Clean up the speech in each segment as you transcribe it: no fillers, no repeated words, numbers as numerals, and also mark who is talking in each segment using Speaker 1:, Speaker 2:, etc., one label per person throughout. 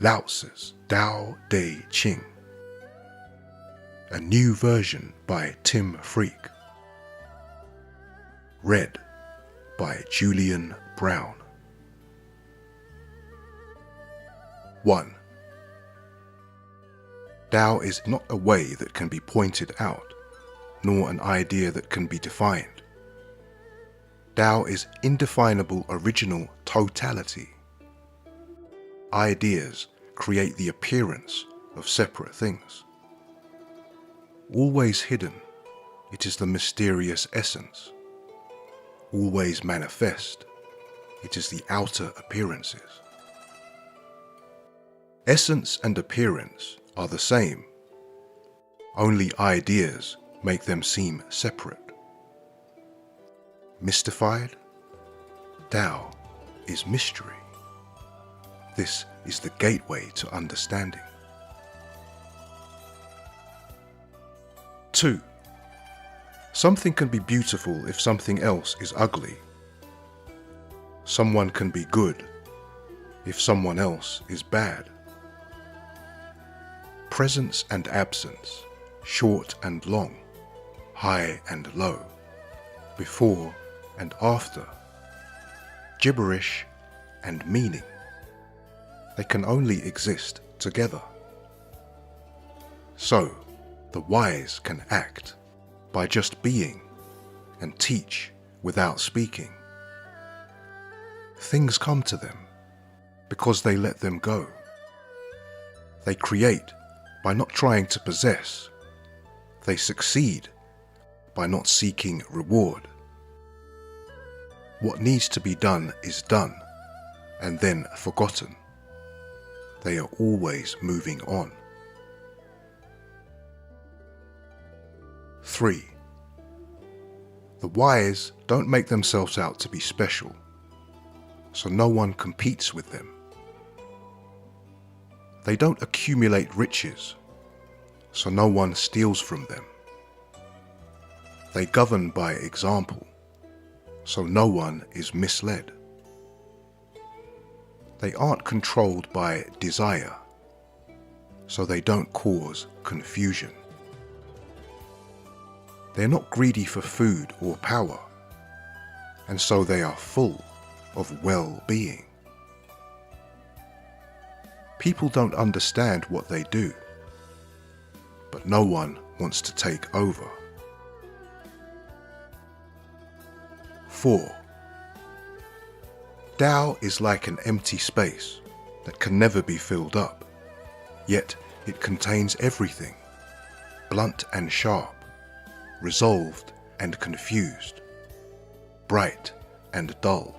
Speaker 1: Lao Tzu's Tao Te Ching. A new version by Tim Freke. Read by Julian Brown. 1. Tao is not a way that can be pointed out, nor an idea that can be defined. Tao is indefinable original totality. Ideas create the appearance of separate things. Always hidden, it is the mysterious essence. Always manifest, it is the outer appearances. Essence and appearance are the same. Only ideas make them seem separate. Mystified? Tao is mystery. This is the gateway to understanding. 2. Something can be beautiful if something else is ugly. Someone can be good if someone else is bad. Presence and absence, short and long, high and low, before and after, gibberish and meaning. They can only exist together. So, the wise can act by just being and teach without speaking. Things come to them because they let them go. They create by not trying to possess. They succeed by not seeking reward. What needs to be done is done and then forgotten. They are always moving on. 3. The wise don't make themselves out to be special, so no one competes with them. They don't accumulate riches, so no one steals from them. They govern by example, so no one is misled. They aren't controlled by desire, so they don't cause confusion. They're not greedy for food or power, and so they are full of well-being. People don't understand what they do, but no one wants to take over. 4. Tao is like an empty space that can never be filled up, yet it contains everything, blunt and sharp, resolved and confused, bright and dull,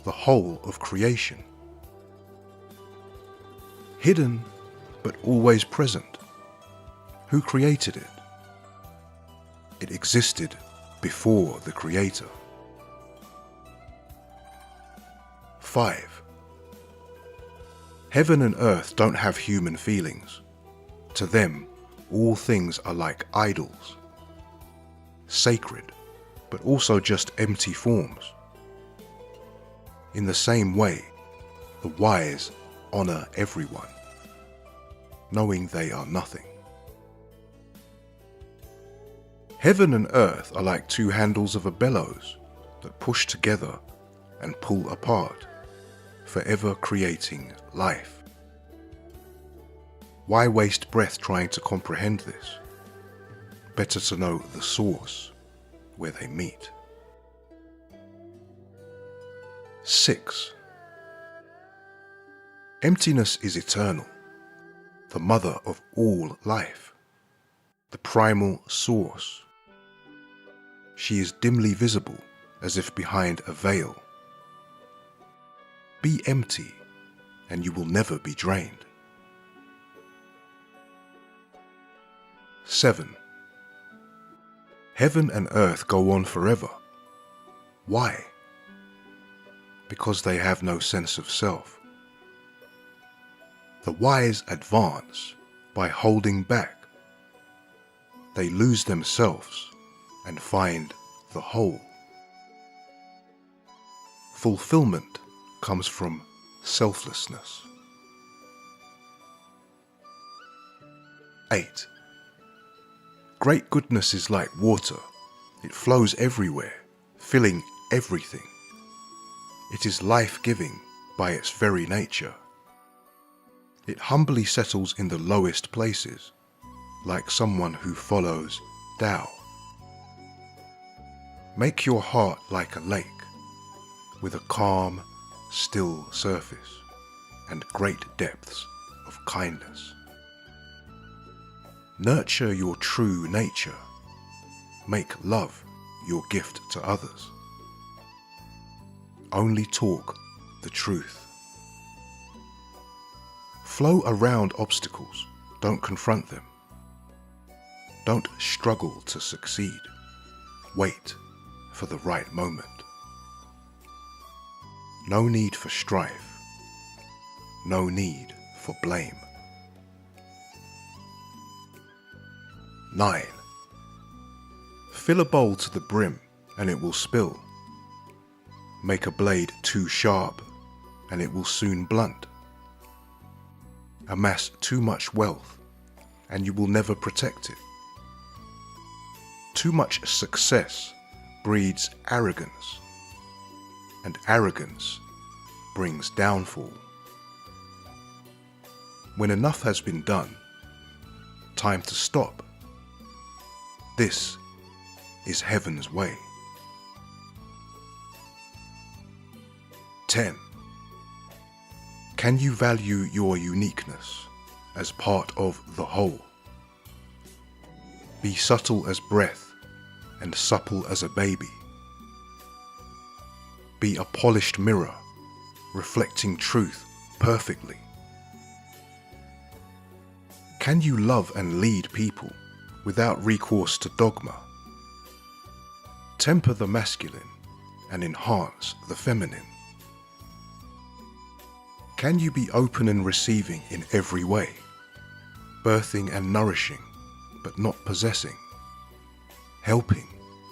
Speaker 1: the whole of creation. Hidden, but always present. Who created it? It existed before the Creator. 5. Heaven and earth don't have human feelings. To them, all things are like idols. Sacred, but also just empty forms. In the same way, the wise honor everyone, knowing they are nothing. Heaven and earth are like two handles of a bellows that push together and pull apart, forever creating life. Why waste breath trying to comprehend this? Better to know the source where they meet. 6. Emptiness is eternal, the mother of all life, the primal source. She is dimly visible as if behind a veil. Be empty and you will never be drained. 7. Heaven and earth go on forever. Why? Because they have no sense of self. The wise advance by holding back. They lose themselves and find the whole. Fulfillment comes from selflessness. 8. Great goodness is like water. It flows everywhere, filling everything. It is life-giving by its very nature. It humbly settles in the lowest places, like someone who follows TAO. Make your heart like a lake, with a calm, still surface and great depths of kindness. Nurture your true nature. Make love your gift to others. Only talk the truth. Flow around obstacles, don't confront them. Don't struggle to succeed. Wait for the right moment. No need for strife. No need for blame. 9. Fill a bowl to the brim and it will spill. Make a blade too sharp and it will soon blunt. Amass too much wealth and you will never protect it. Too much success breeds arrogance, and arrogance brings downfall. When enough has been done, time to stop. This is heaven's way. 10. Can you value your uniqueness as part of the whole? Be subtle as breath and supple as a baby. Be a polished mirror, reflecting truth perfectly. Can you love and lead people without recourse to dogma? Temper the masculine and enhance the feminine. Can you be open and receiving in every way, birthing and nourishing, but not possessing, helping,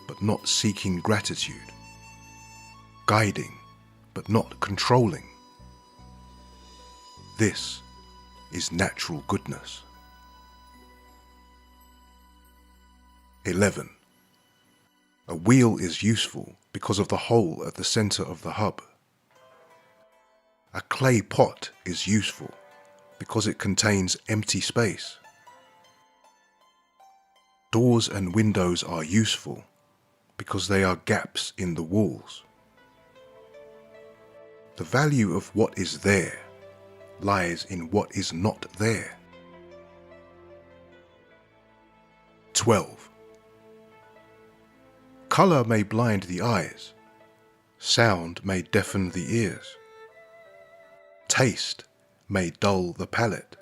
Speaker 1: but not seeking gratitude, guiding, but not controlling? This is natural goodness. 11. A wheel is useful because of the hole at the center of the hub. A clay pot is useful because it contains empty space. Doors and windows are useful because they are gaps in the walls. The value of what is there lies in what is not there. 12. Color may blind the eyes, sound may deafen the ears, taste may dull the palate,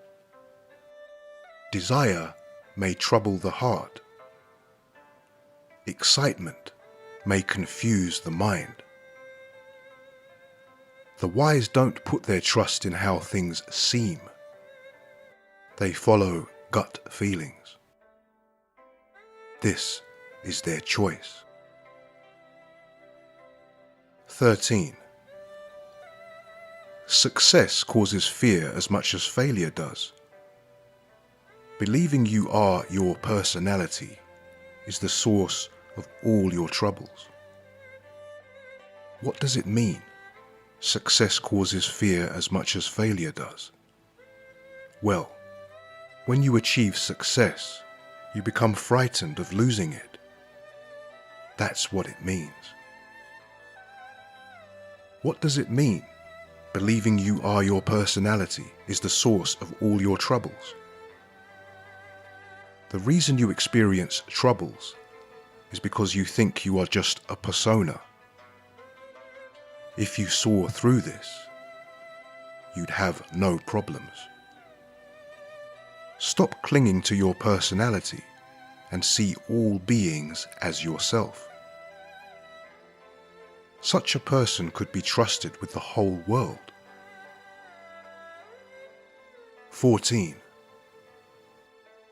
Speaker 1: desire may trouble the heart, excitement may confuse the mind. The wise don't put their trust in how things seem. They follow gut feelings. This is their choice. 13. Success causes fear as much as failure does. Believing you are your personality is the source of all your troubles. What does it mean? Success causes fear as much as failure does. Well, when you achieve success, you become frightened of losing it. That's what it means. What does it mean? Believing you are your personality is the source of all your troubles. The reason you experience troubles is because you think you are just a persona. If you saw through this, you'd have no problems. Stop clinging to your personality and see all beings as yourself. Such a person could be trusted with the whole world. 14.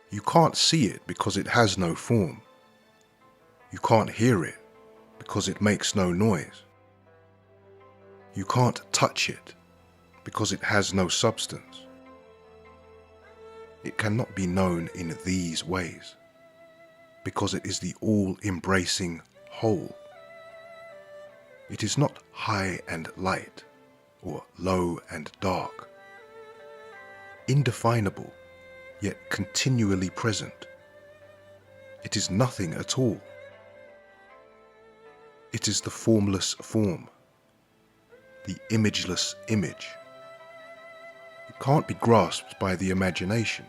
Speaker 1: You can't see it because it has no form. You can't hear it because it makes no noise. You can't touch it because it has no substance. it cannot be known in these ways, because it is the all-embracing whole. It is not high and light, or low and dark. Indefinable, yet continually present. It is nothing at all. It is the formless form, the imageless image. It can't be grasped by the imagination.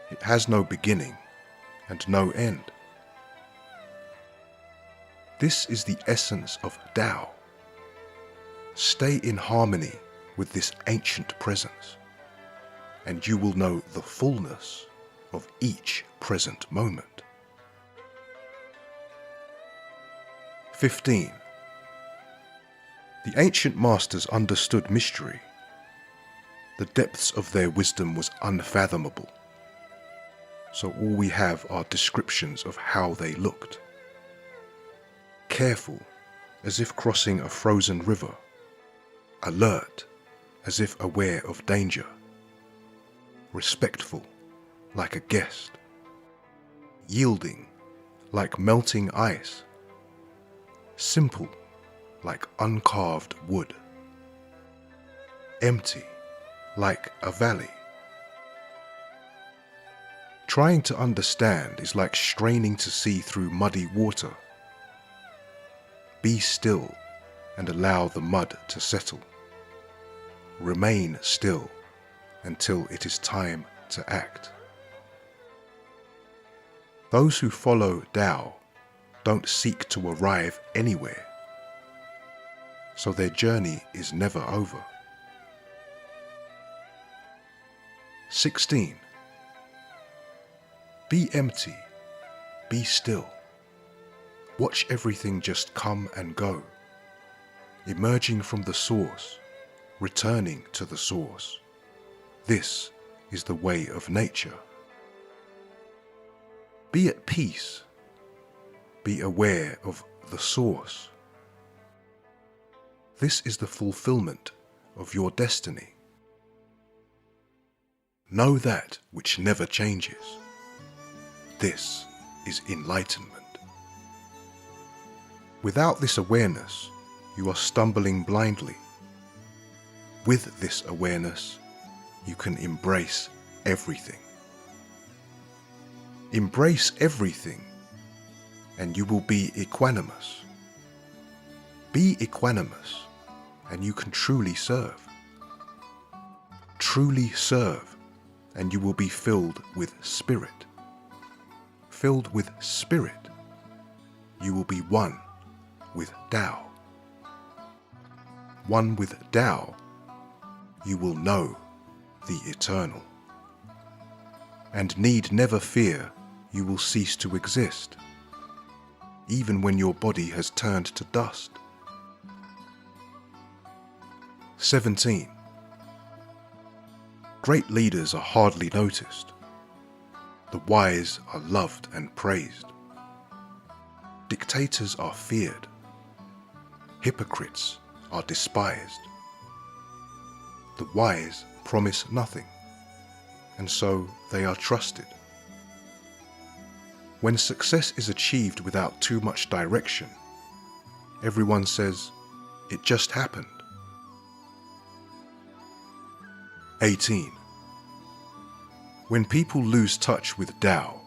Speaker 1: It has no beginning and no end. This is the essence of Tao. Stay in harmony with this ancient presence, and you will know the fullness of each present moment. 15. The ancient masters understood mystery. The depths of their wisdom was unfathomable, so all we have are descriptions of how they looked. Careful, as if crossing a frozen river. Alert, as if aware of danger. Respectful, like a guest. Yielding, like melting ice. Simple, like uncarved wood. Empty, like a valley. Trying to understand is like straining to see through muddy water. Be still and allow the mud to settle. Remain still until it is time to act. Those who follow Tao don't seek to arrive anywhere, so their journey is never over. 16. Be empty, be still. Watch everything just come and go, emerging from the source, returning to the source. This is the way of nature. Be at peace. Be aware of the source. This is the fulfillment of your destiny. Know that which never changes. This is enlightenment. Without this awareness, you are stumbling blindly. With this awareness, you can embrace everything. Embrace everything, and you will be equanimous. Be equanimous, and you can truly serve. Truly serve, and you will be filled with spirit. Filled with spirit, you will be one with Tao. One with Tao, you will know the eternal. And need never fear you will cease to exist, even when your body has turned to dust. 17. Great leaders are hardly noticed. The wise are loved and praised. Dictators are feared. Hypocrites are despised. The wise promise nothing, and so they are trusted. When success is achieved without too much direction, everyone says, "It just happened." 18. When people lose touch with Tao,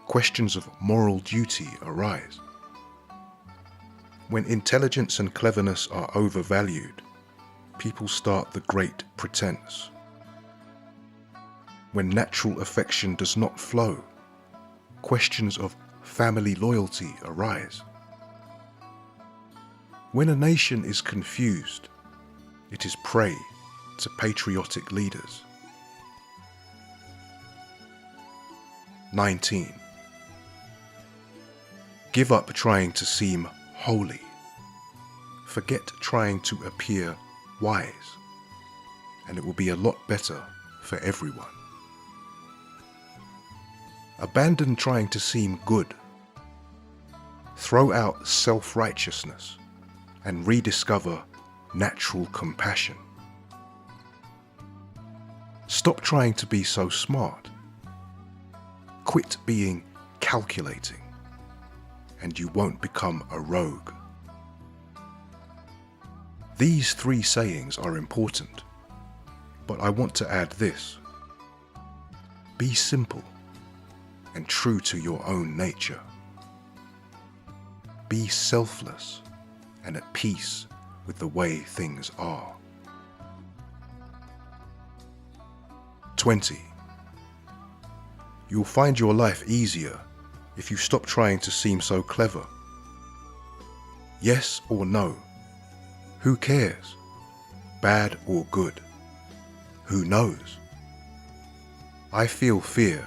Speaker 1: questions of moral duty arise. When intelligence and cleverness are overvalued, people start the great pretense. When natural affection does not flow, questions of family loyalty arise. When a nation is confused, it is prey to patriotic leaders. 19. Give up trying to seem holy. Forget trying to appear wise, and it will be a lot better for everyone. Abandon trying to seem good. Throw out self-righteousness and rediscover natural compassion. Stop trying to be so smart. Quit being calculating, and you won't become a rogue. These 3 sayings are important, but I want to add this. Be simple and true to your own nature. Be selfless and at peace with the way things are. 20. You'll find your life easier if you stop trying to seem so clever. Yes or no? Who cares? Bad or good? Who knows? I feel fear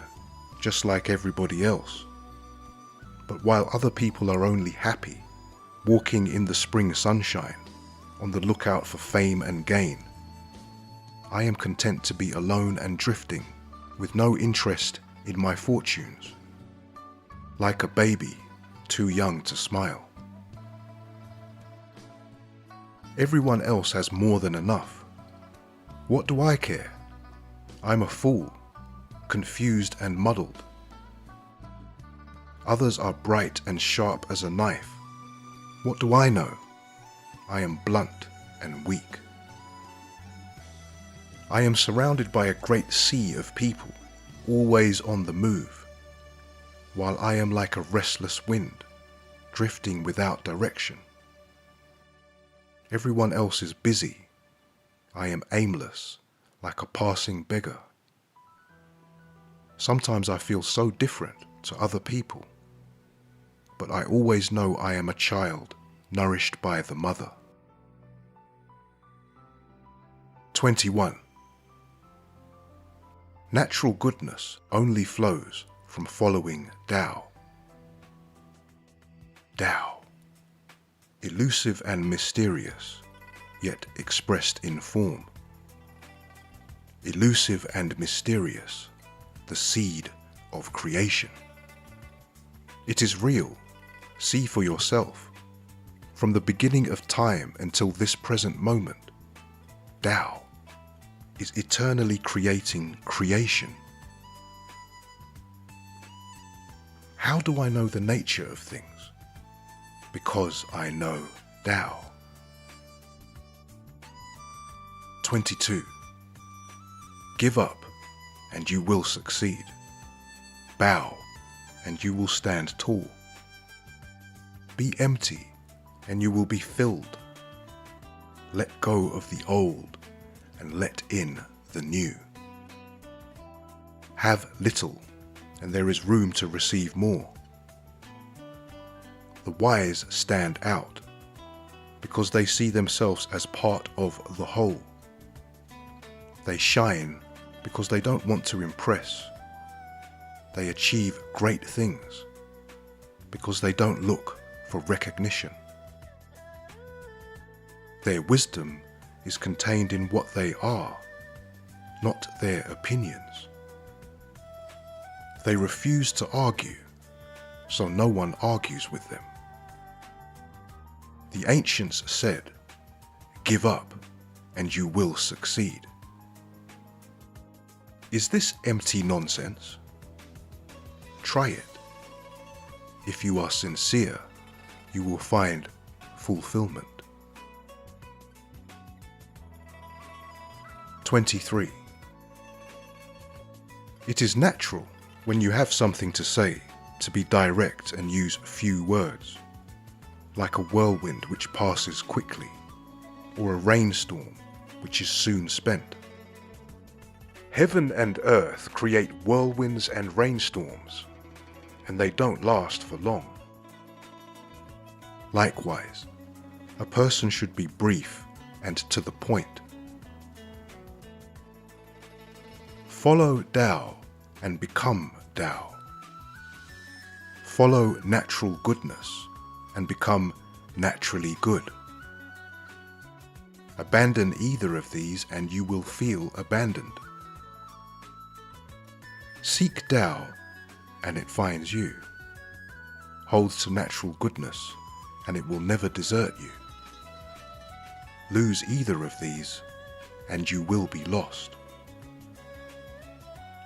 Speaker 1: just like everybody else. But while other people are only happy, walking in the spring sunshine, on the lookout for fame and gain, I am content to be alone and drifting, with no interest in my fortunes, like a baby too young to smile. Everyone else has more than enough. What do I care? I'm a fool, confused and muddled. Others are bright and sharp as a knife. What do I know? I am blunt and weak. I am surrounded by a great sea of people, always on the move, while I am like a restless wind, drifting without direction. Everyone else is busy. I am aimless, like a passing beggar. Sometimes I feel so different to other people, but I always know I am a child nourished by the mother. 21. Natural goodness only flows from following Tao. Tao. Elusive and mysterious, yet expressed in form. Elusive and mysterious, the seed of creation. It is real, see for yourself. From the beginning of time until this present moment, Tao is eternally creating creation. How do I know the nature of things? Because I know Tao. 22. Give up and you will succeed. Bow and you will stand tall. Be empty and you will be filled. Let go of the old and let in the new. Have little and there is room to receive more. The wise stand out because they see themselves as part of the whole. They shine because they don't want to impress. They achieve great things because they don't look for recognition. Their wisdom is contained in what they are, not their opinions. They refuse to argue, so no one argues with them. The ancients said, "Give up and you will succeed." Is this empty nonsense? Try it. If you are sincere, you will find fulfillment. 23. It is natural when you have something to say to be direct and use few words, like a whirlwind which passes quickly, or a rainstorm which is soon spent. Heaven and earth create whirlwinds and rainstorms, and they don't last for long. Likewise, a person should be brief and to the point. Follow Tao and become Tao. Follow natural goodness and become naturally good. Abandon either of these and you will feel abandoned. Seek Tao and it finds you. Hold to natural goodness and it will never desert you. Lose either of these and you will be lost.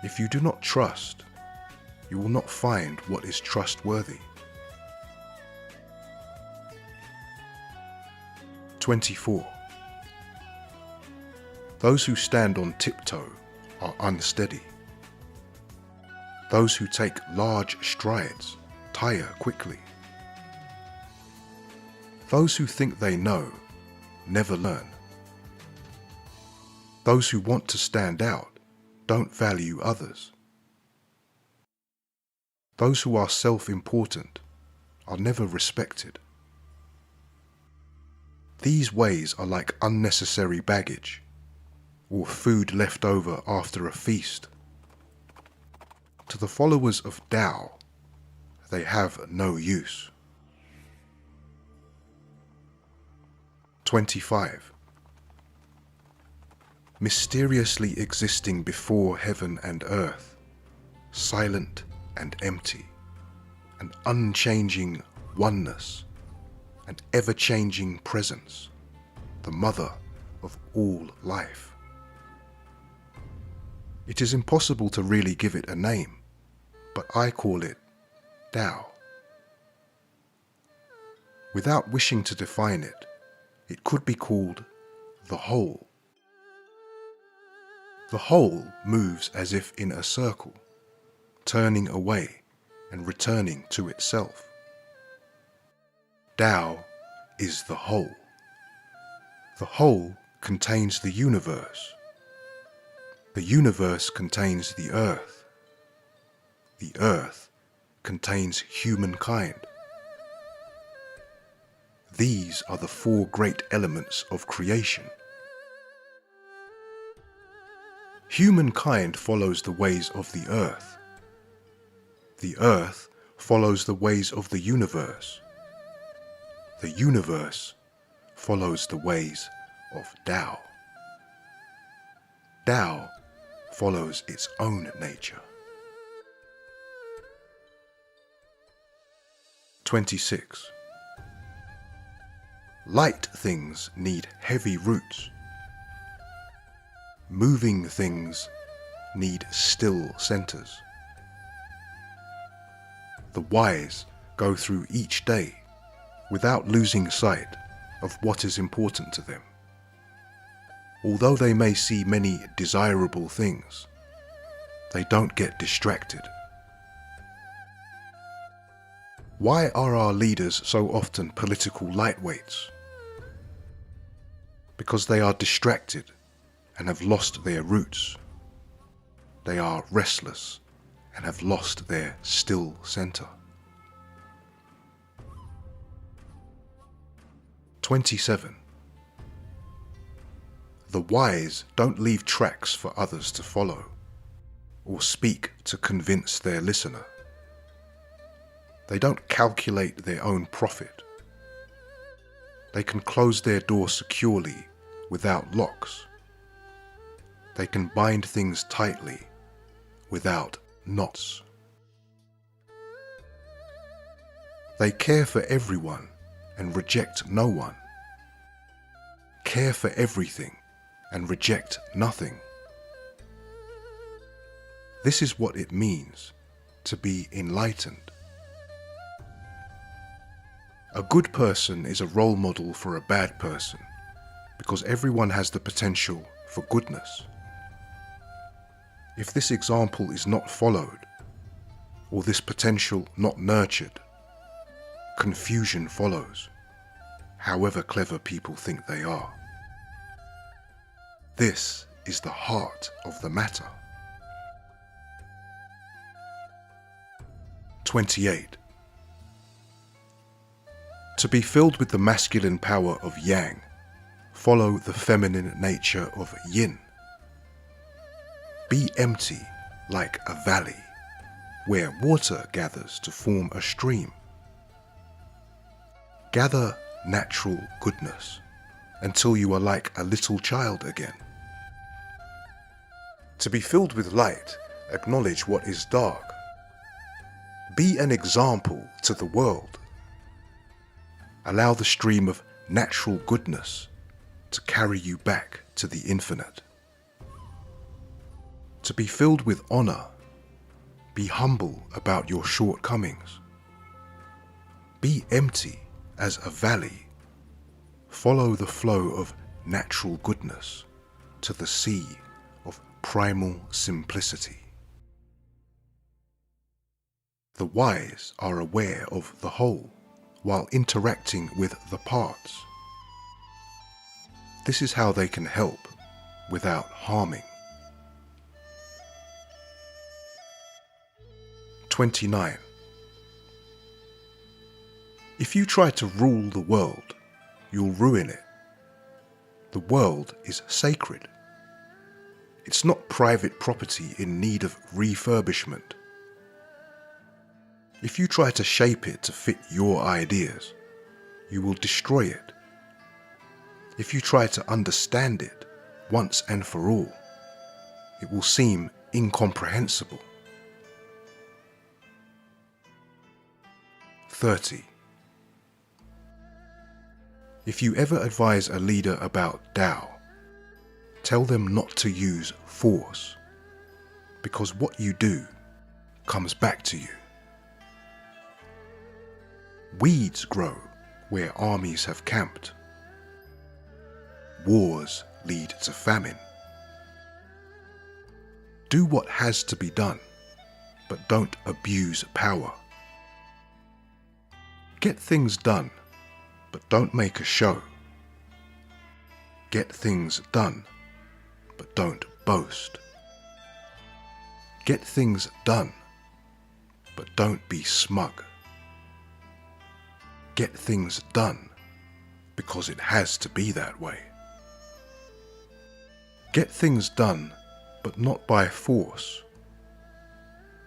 Speaker 1: If you do not trust, you will not find what is trustworthy. 24. Those who stand on tiptoe are unsteady. Those who take large strides tire quickly. Those who think they know never learn. Those who want to stand out don't value others. Those who are self-important are never respected. These ways are like unnecessary baggage, or food left over after a feast. To the followers of Tao, they have no use. 25. Mysteriously existing before heaven and earth, silent and empty, an unchanging oneness, an ever-changing presence, the mother of all life. It is impossible to really give it a name, but I call it Tao. Without wishing to define it, it could be called the whole. The whole moves as if in a circle, turning away and returning to itself. Tao is the whole. The whole contains the universe. The universe contains the earth. The earth contains humankind. These are the four great elements of creation. Humankind follows the ways of the earth. The earth follows the ways of the universe. The universe follows the ways of Tao. Tao follows its own nature. 26. Light things need heavy roots. Moving things need still centers. The wise go through each day without losing sight of what is important to them. Although they may see many desirable things, they don't get distracted. Why are our leaders so often political lightweights? Because they are distracted and have lost their roots. They are restless and have lost their still center. 27. The wise don't leave tracks for others to follow, or speak to convince their listener. They don't calculate their own profit. They can close their door securely without locks. They can bind things tightly without knots. They care for everyone and reject no one. Care for everything and reject nothing. This is what it means to be enlightened. A good person is a role model for a bad person because everyone has the potential for goodness. If this example is not followed, or this potential not nurtured, confusion follows, however clever people think they are. This is the heart of the matter. 28. To be filled with the masculine power of Yang, follow the feminine nature of Yin. Be empty like a valley, where water gathers to form a stream. Gather natural goodness until you are like a little child again. To be filled with light, acknowledge what is dark. Be an example to the world. Allow the stream of natural goodness to carry you back to the infinite. to be filled with honor. Be humble about your shortcomings. Be empty as a valley. Follow the flow of natural goodness to the sea of primal simplicity. The wise are aware of the whole while interacting with the parts. This is how they can help without harming. 29. If you try to rule the world, you'll ruin it. The world is sacred. It's not private property in need of refurbishment. If you try to shape it to fit your ideas, you will destroy it. If you try to understand it once and for all, it will seem incomprehensible. 30. If you ever advise a leader about Tao, tell them not to use force, because what you do comes back to you. Weeds grow where armies have camped. Wars lead to famine. Do what has to be done, but don't abuse power. Get things done, but don't make a show. Get things done, but don't boast. Get things done, but don't be smug. Get things done because it has to be that way. Get things done, but not by force.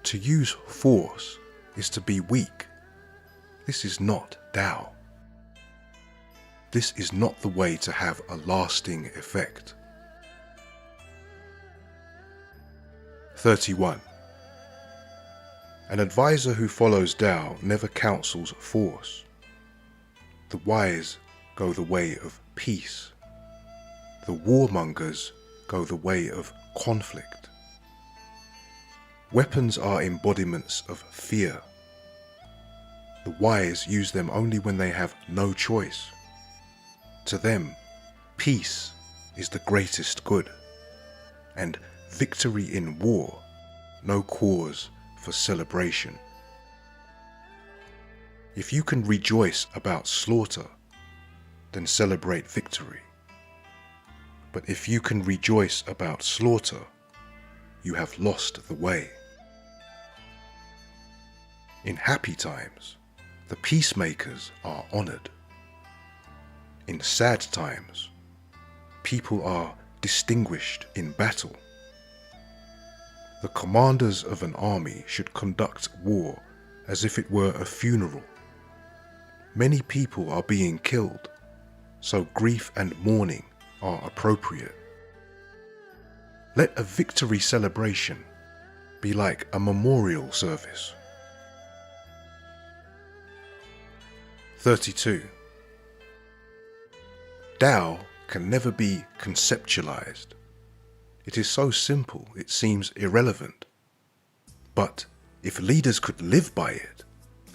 Speaker 1: To use force is to be weak. This is not Tao. This is not the way to have a lasting effect. 31. An advisor who follows Tao never counsels force. The wise go the way of peace. The warmongers go the way of conflict. Weapons are embodiments of fear. The wise use them only when they have no choice. To them, peace is the greatest good, and victory in war no cause for celebration. If you can rejoice about slaughter, then celebrate victory. But if you can rejoice about slaughter, you have lost the way. In happy times, the peacemakers are honored. In sad times, people are distinguished in battle. The commanders of an army should conduct war as if it were a funeral. Many people are being killed, so grief and mourning are appropriate. Let a victory celebration be like a memorial service. 32. Tao can never be conceptualized. It is so simple it seems irrelevant. But if leaders could live by it,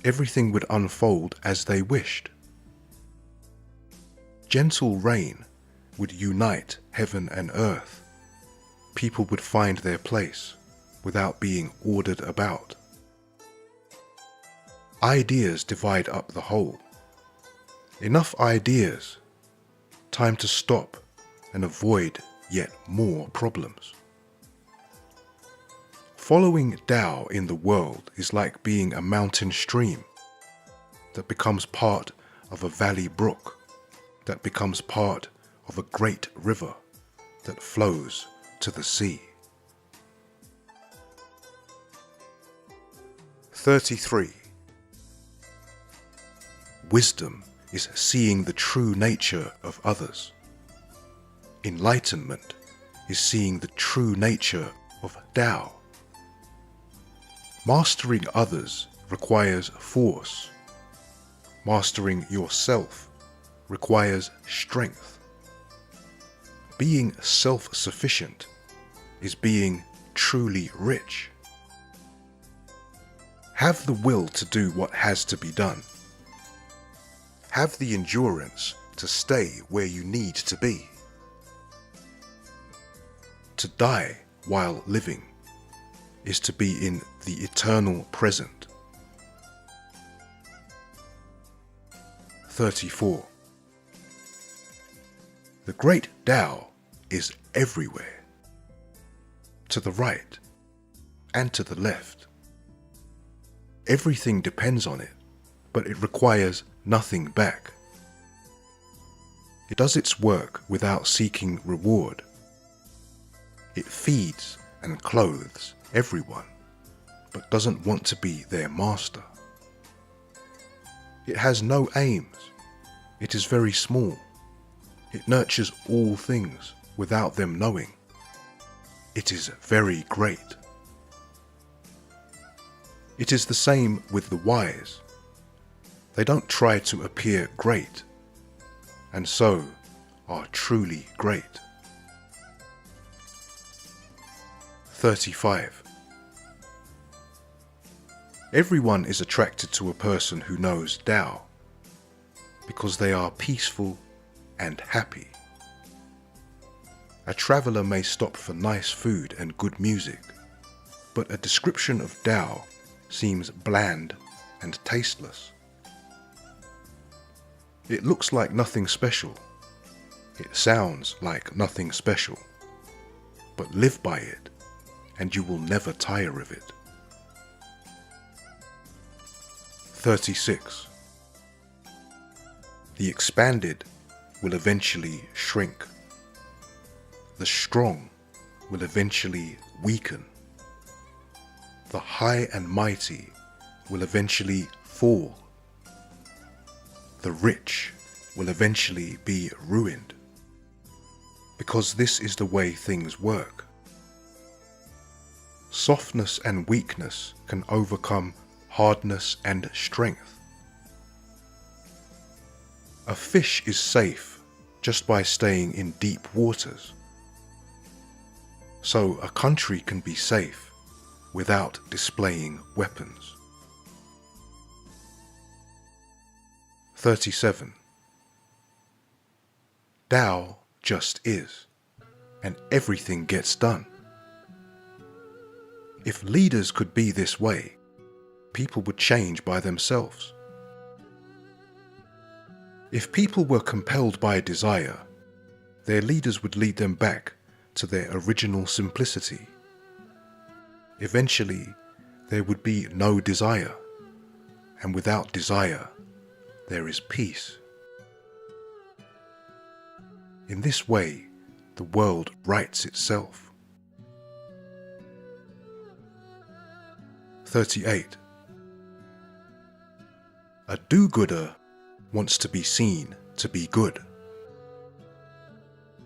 Speaker 1: everything would unfold as they wished. Gentle rain would unite heaven and earth. People would find their place without being ordered about. Ideas divide up the whole. Enough ideas. Time to stop and avoid yet more problems. Following Tao in the world is like being a mountain stream that becomes part of a valley brook, that becomes part of a great river that flows to the sea. 33. Wisdom is seeing the true nature of others. Enlightenment is seeing the true nature of Tao. Mastering others requires force. Mastering yourself requires strength. Being self-sufficient is being truly rich. Have the will to do what has to be done. Have the endurance to stay where you need to be. To die while living is to be in the eternal present. 34. The great Tao is everywhere, to the right and to the left. Everything depends on it, but it requires nothing back. It does its work without seeking reward. It feeds and clothes everyone, but doesn't want to be their master. It has no aims. It is very small. It nurtures all things without them knowing. It is very great. It is the same with the wise. They don't try to appear great, and so are truly great. 35. Everyone is attracted to a person who knows Tao, because they are peaceful and happy. A traveller may stop for nice food and good music, but a description of Tao seems bland and tasteless. It looks like nothing special. It sounds like nothing special. But live by it, and you will never tire of it. 36. The expanded will eventually shrink. The strong will eventually weaken. The high and mighty will eventually fall. The rich will eventually be ruined, because this is the way things work. Softness and weakness can overcome hardness and strength. A fish is safe just by staying in deep waters. So a country can be safe without displaying weapons. 37. Tao just is, and everything gets done. If leaders could be this way, people would change by themselves. If people were compelled by desire, their leaders would lead them back to their original simplicity. Eventually, there would be no desire, and without desire, there is peace. In this way, the world rights itself. 38. A do-gooder wants to be seen to be good.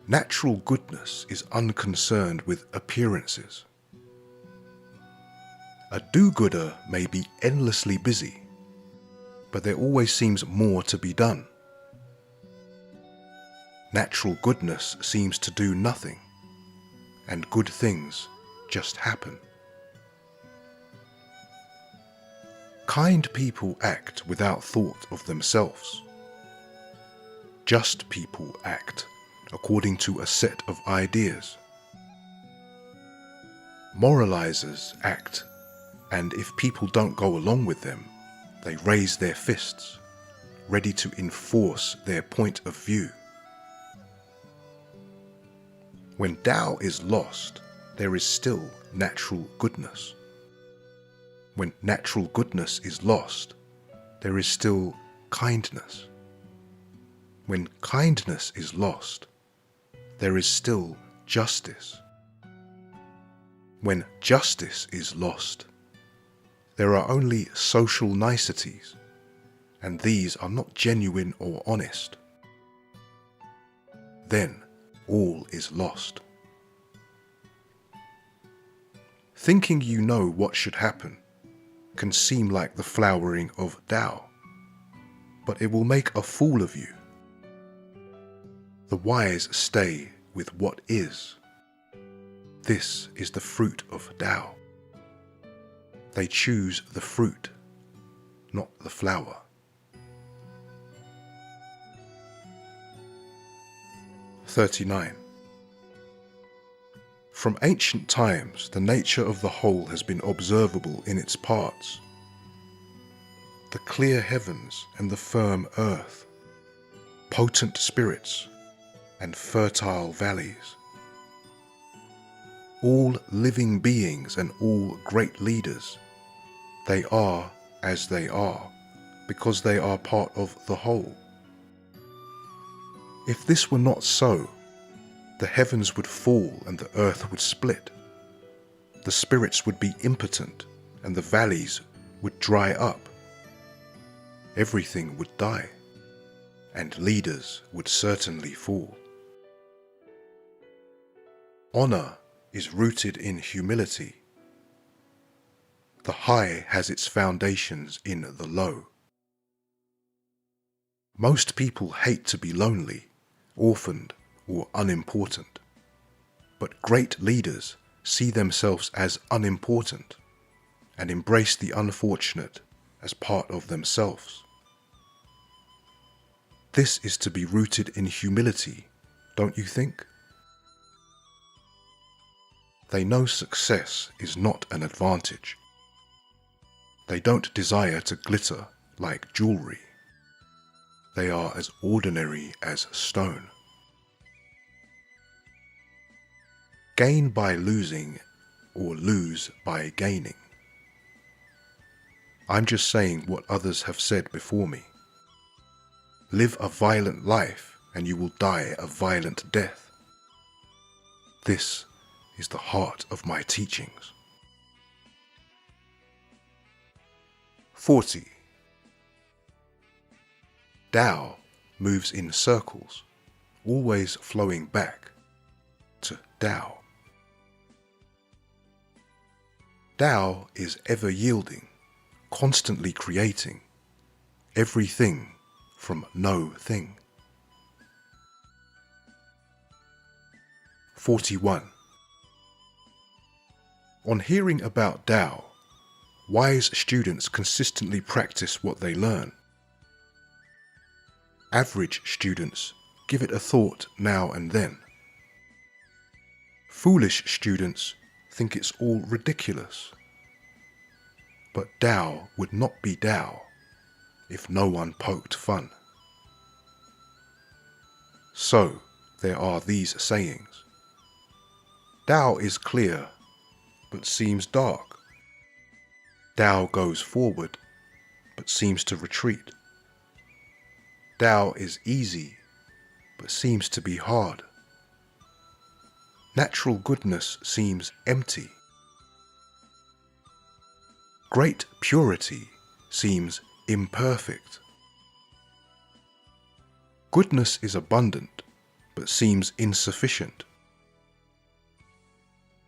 Speaker 1: Natural goodness is unconcerned with appearances. A do-gooder may be endlessly busy, but there always seems more to be done. Natural goodness seems to do nothing, and good things just happen. Kind people act without thought of themselves. Just people act according to a set of ideas. Moralizers act, and if people don't go along with them, they raise their fists, ready to enforce their point of view. When Tao is lost, there is still natural goodness. When natural goodness is lost, there is still kindness. When kindness is lost, there is still justice. When justice is lost, there are only social niceties, and these are not genuine or honest. Then all is lost. Thinking you know what should happen can seem like the flowering of Tao, but it will make a fool of you. The wise stay with what is. This is the fruit of Tao. They choose the fruit, not the flower. (39) From ancient times, the nature of the whole has been observable in its parts. The clear heavens and the firm earth, potent spirits and fertile valleys. All living beings and all great leaders, they are as they are because they are part of the whole. If this were not so, the heavens would fall and the earth would split. The spirits would be impotent and the valleys would dry up. Everything would die, and leaders would certainly fall. Honor is rooted in humility. The high has its foundations in the low. Most people hate to be lonely, orphaned, or unimportant. But great leaders see themselves as unimportant and embrace the unfortunate as part of themselves. This is to be rooted in humility, don't you think? They know success is not an advantage. They don't desire to glitter like jewelry. They are as ordinary as stone. Gain by losing or lose by gaining. I'm just saying what others have said before me. Live a violent life and you will die a violent death. This is the heart of my teachings. 40. Tao moves in circles, always flowing back to Tao. Tao is ever yielding, constantly creating, everything from no thing. 41. On hearing about Tao, wise students consistently practice what they learn. Average students give it a thought now and then. Foolish students think it's all ridiculous. But Tao would not be Tao if no one poked fun. So there are these sayings. Tao is clear, but seems dark. Tao goes forward, but seems to retreat. Tao is easy, but seems to be hard. Natural goodness seems empty. Great purity seems imperfect. Goodness is abundant, but seems insufficient.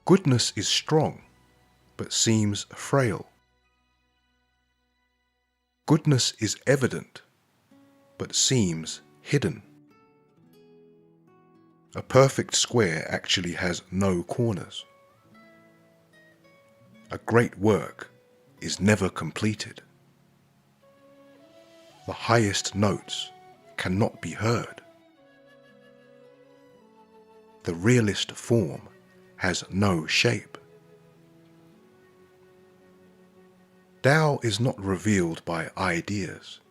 Speaker 1: Goodness is strong, but seems frail. Goodness is evident, but seems hidden. A perfect square actually has no corners. A great work is never completed. The highest notes cannot be heard. The realist form has no shape. Tao is not revealed by ideas.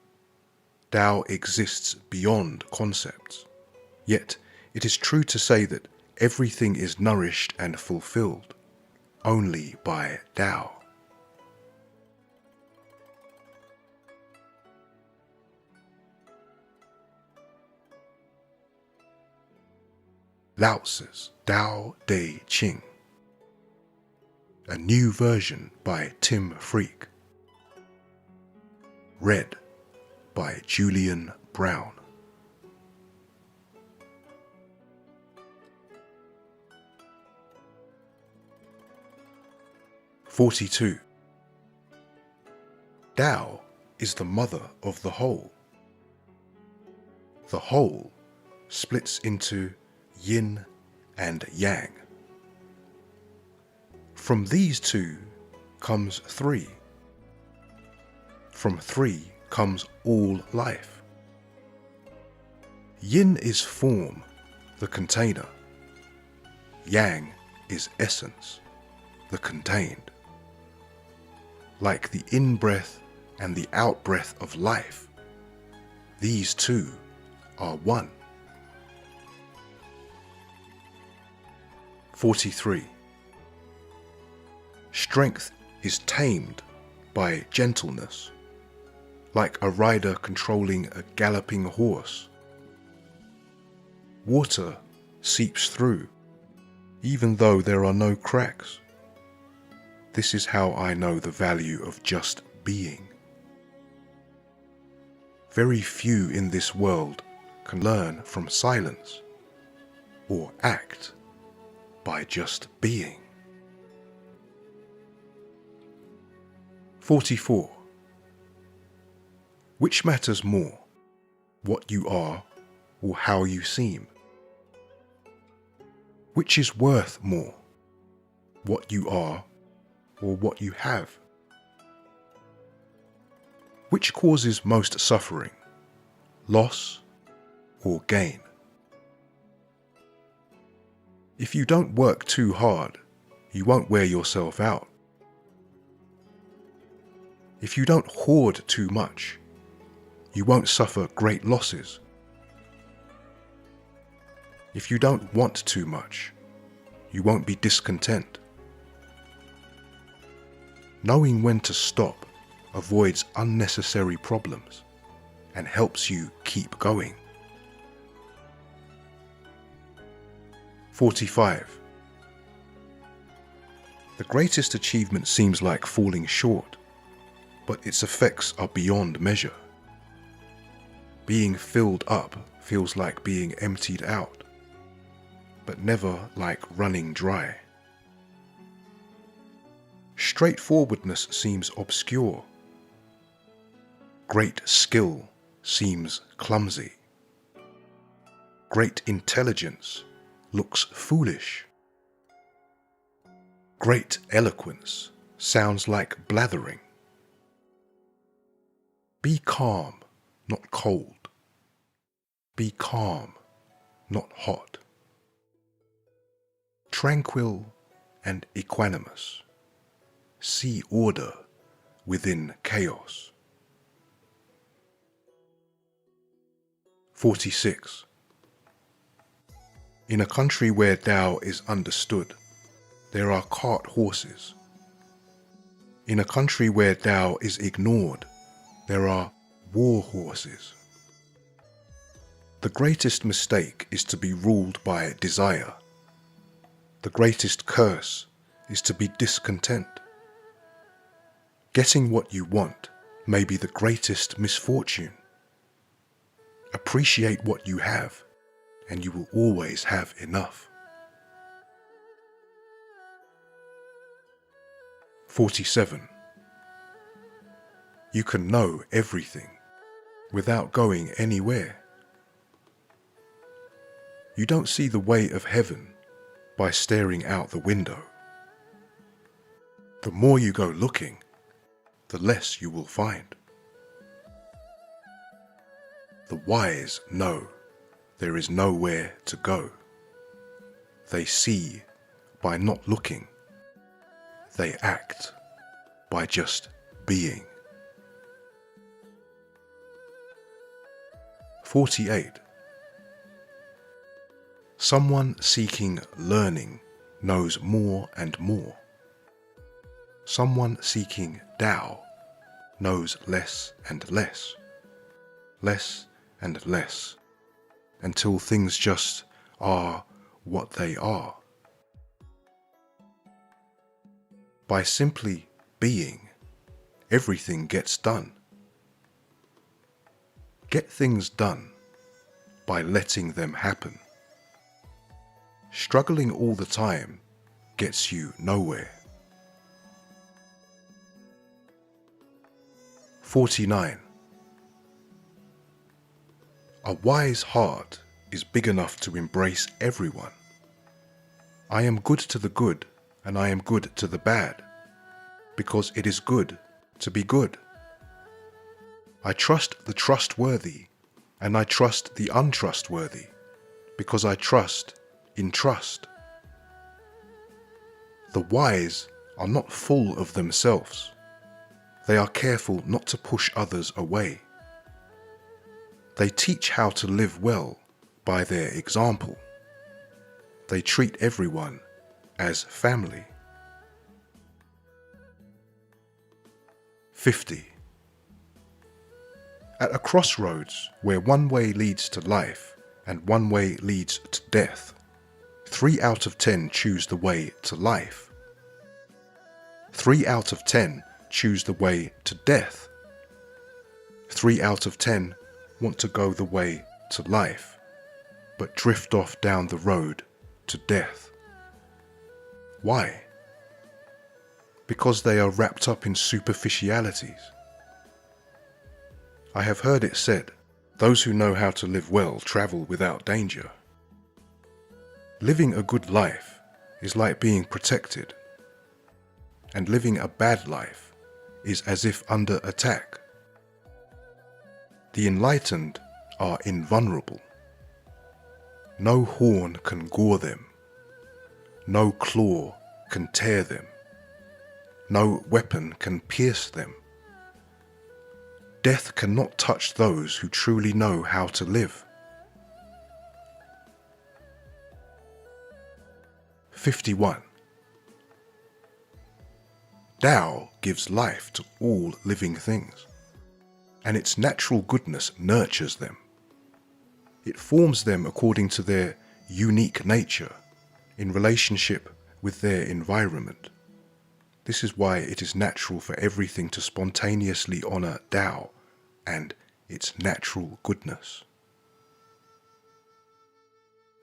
Speaker 1: Tao exists beyond concepts. Yet it is true to say that everything is nourished and fulfilled only by Tao. Lao Tzu's Tao Te Ching. A new version by Tim Freke. Read by Julian Brown. (42) Tao is the mother of the whole. The whole splits into yin and yang. From these two comes three. From three comes all life. Yin is form, the container. Yang is essence, the contained. Like the in-breath and the out-breath of life, these two are one. 43. Strength is tamed by gentleness, like a rider controlling a galloping horse. Water seeps through, even though there are no cracks. This is how I know the value of just being. Very few in this world can learn from silence or act by just being. 44. Which matters more, what you are or how you seem? Which is worth more, what you are or what you have? Which causes most suffering, loss or gain? If you don't work too hard, you won't wear yourself out. If you don't hoard too much, you won't suffer great losses. If you don't want too much, you won't be discontent. Knowing when to stop avoids unnecessary problems and helps you keep going. 45. The greatest achievement seems like falling short, but its effects are beyond measure. Being filled up feels like being emptied out, but never like running dry. Straightforwardness seems obscure. Great skill seems clumsy. Great intelligence looks foolish. Great eloquence sounds like blathering. Be calm, not cold. Be calm, not hot. Tranquil and equanimous. See order within chaos. 46. In a country where Tao is understood, there are cart horses. In a country where Tao is ignored, there are war horses. The greatest mistake is to be ruled by desire. The greatest curse is to be discontent. Getting what you want may be the greatest misfortune. Appreciate what you have, and you will always have enough. 47. You can know everything without going anywhere. You don't see the way of heaven by staring out the window. The more you go looking, the less you will find. The wise know there is nowhere to go. They see by not looking. They act by just being. 48. Someone seeking learning knows more and more. Someone seeking Tao knows less and less, less and less, until things just are what they are. By simply being, everything gets done. Get things done by letting them happen. Struggling all the time gets you nowhere. 49. A wise heart is big enough to embrace everyone. I am good to the good, and I am good to the bad, because it is good to be good. I trust the trustworthy, and I trust the untrustworthy, because I trust in trust. The wise are not full of themselves. They are careful not to push others away. They teach how to live well by their example. They treat everyone as family. 50. At a crossroads where one way leads to life and one way leads to death, 3 out of 10 choose the way to life. 3 out of 10 choose the way to death. 3 out of 10 want to go the way to life, but drift off down the road to death. Why? Because they are wrapped up in superficialities. I have heard it said, those who know how to live well travel without danger. Living a good life is like being protected, and living a bad life is as if under attack. The enlightened are invulnerable. No horn can gore them. No claw can tear them. No weapon can pierce them. Death cannot touch those who truly know how to live. 51. TAO gives life to all living things, and its natural goodness nurtures them. It forms them according to their unique nature in relationship with their environment. This is why it is natural for everything to spontaneously honor TAO and its natural goodness.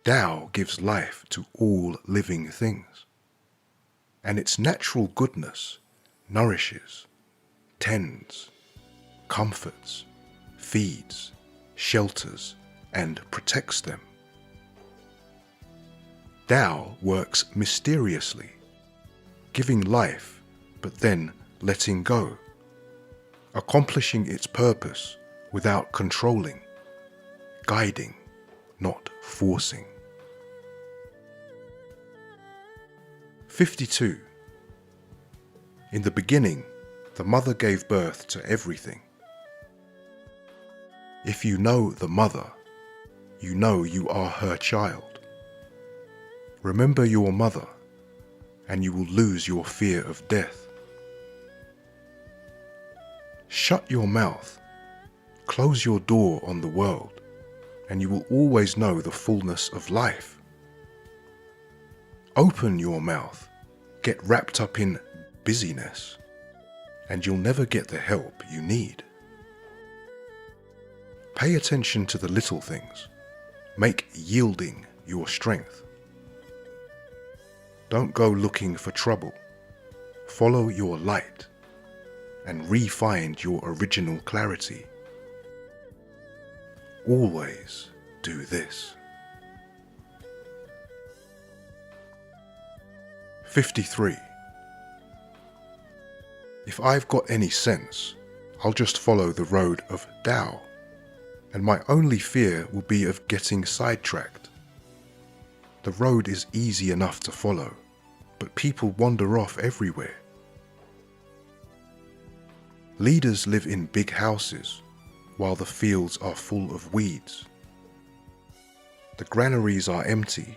Speaker 1: TAO gives life to all living things, and its natural goodness nourishes, tends, comforts, feeds, shelters, and protects them. TAO works mysteriously, giving life but then letting go, accomplishing its purpose without controlling, guiding, not forcing. 52. In the beginning, the mother gave birth to everything. If you know the mother, you know you are her child. Remember your mother, and you will lose your fear of death. Shut your mouth, close your door on the world, and you will always know the fullness of life. Open your mouth, get wrapped up in busyness, and you'll never get the help you need. Pay attention to the little things. Make yielding your strength. Don't go looking for trouble. Follow your light and re-find your original clarity. Always do this. 53. If I've got any sense, I'll just follow the road of TAO, and my only fear will be of getting sidetracked. The road is easy enough to follow, but people wander off everywhere. Leaders live in big houses, while the fields are full of weeds. The granaries are empty,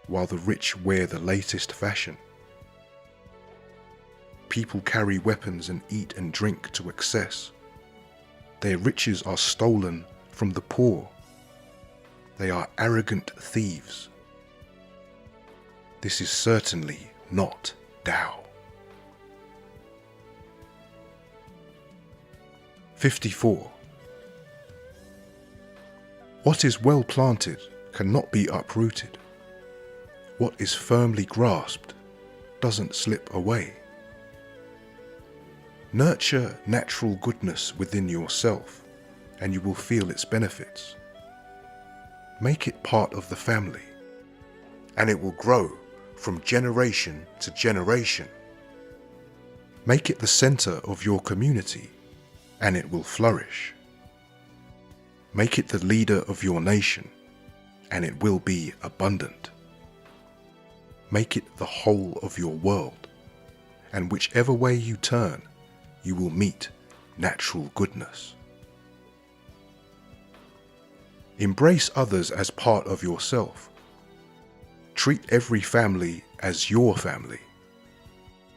Speaker 1: while the rich wear the latest fashion. People carry weapons and eat and drink to excess. Their riches are stolen from the poor. They are arrogant thieves. This is certainly not TAO. 54. What is well planted cannot be uprooted. What is firmly grasped doesn't slip away. Nurture natural goodness within yourself, and you will feel its benefits. Make it part of the family, and it will grow from generation to generation. Make it the center of your community, and it will flourish. Make it the leader of your nation, and it will be abundant. Make it the whole of your world, and whichever way you turn, you will meet natural goodness. Embrace others as part of yourself. Treat every family as your family.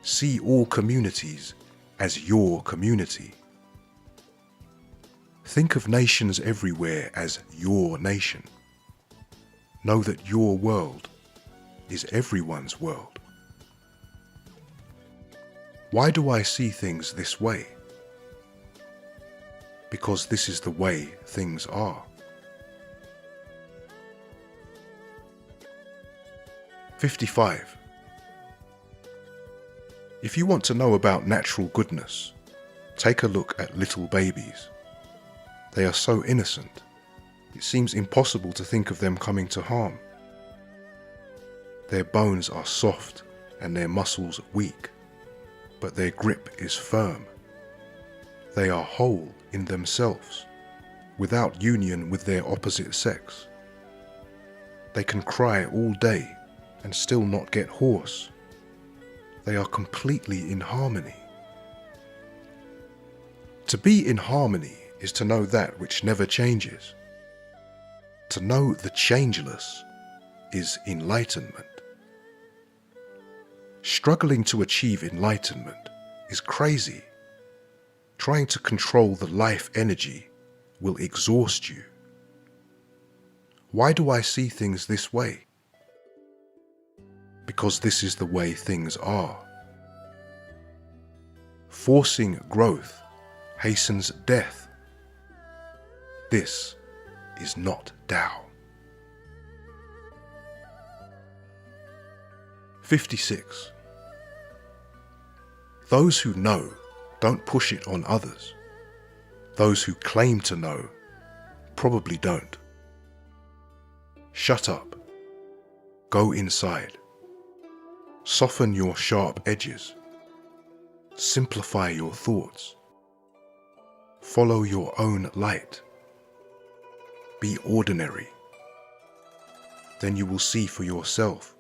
Speaker 1: See all communities as your community. Think of nations everywhere as your nation. Know that your world is everyone's world. Why do I see things this way? Because this is the way things are. 55. If you want to know about natural goodness, take a look at little babies. They are so innocent, it seems impossible to think of them coming to harm. Their bones are soft and their muscles weak, but their grip is firm. They are whole in themselves, without union with their opposite sex. They can cry all day and still not get hoarse. They are completely in harmony. To be in harmony is to know that which never changes. To know the changeless is enlightenment. Struggling to achieve enlightenment is crazy. Trying to control the life energy will exhaust you. Why do I see things this way? Because this is the way things are. Forcing growth hastens death. This is not TAO. 56. Those who know don't push it on others. Those who claim to know probably don't. Shut up. Go inside. Soften your sharp edges. Simplify your thoughts. Follow your own light. Be ordinary. Then you will see for yourself